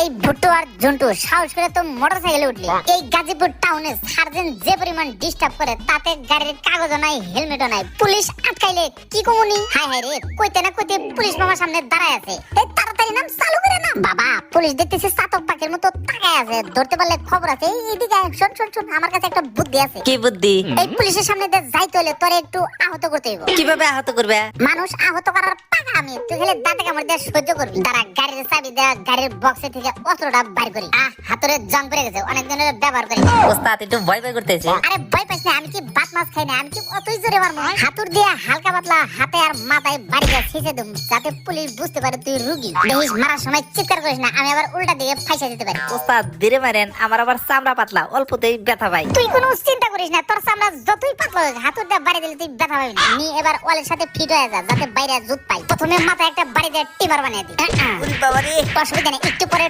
এই ভুট্টো আর জন্টু সাহস করে তো মোটরসাইকেলে উঠলি। এই গাজীপুর টাউনে সার্জেন্ট যে পরিমাণ ডিস্টার্ব করে তাতে গাড়ির কাগজও নাই, হেলমেটও নাই। পুলিশ আটকাইলে কি কমুনি? হায় হায় রে, কইতে না কইতে পুলিশ মামার সামনে দাঁড়ায় আছে। এই তাড়াতাড়ি নাম চালু করে না বাবা। পুলিশ দেখতেছে চাতক পাখির মতো তাকায় আছে, ধরতে পারলে খবর আছে। এইদিকে শোন শোন শোন, আমার কাছে একটা বুদ্ধি আছে। কি বুদ্ধি? এই পুলিশের সামনে দিয়ে যাইতে হলে তোরে একটু আহত করতে হইব। কিভাবে আহত করবে? মানুষ আহত করার পাকা আমি, তুই খালি দাঁতে কামড় দিয়ে সহ্য করবি। দাঁড়া, গাড়ির চাবি দেয়া গাড়ির বক্সে থেকে অস্ত্রটা বাইর করি। হাতুড়ে জং পড়ে গেছে, অনেক দিনের ব্যবহার করি। ওস্তাদ একটু ভয় ভয় করতেছে। আরে ভয় পাইস না, আমি কি বাত মাছ খাই না? আমি কি অতই জোরে মারবো? হাতুর দিয়ে হালকা পাতলা হাতে আর মাথায় বাড়ি দিয়ে ছিঁচে দেব, যাতে পুলিশ বুঝতে পারে তুই রুগী। দেখিস মারার সময় চিৎকার করিস না, আমি আবার উল্টা দিকে ফাইসা দিতে পারি। ওস্তাদ ধীরে মারেন, আমার আবার চামড়া পাতলা, অল্পতেই ব্যথা পাই। তুই কোনো চিন্তা করিস না, তোর চামড়া যতই পাতলা হোক হাতুর দিয়ে বাড়ি দিলে তুই ব্যথা পাবি না। নি এবার ওয়ালের সাথে ফিট হয়ে যা, যাতে বাইরে জুত পাই। প্রথমে মাথায় একটা বাড়ি দিয়ে টিমার বানিয়ে দিই। বাবা রে, অসুবিধা নেই, একটু পরে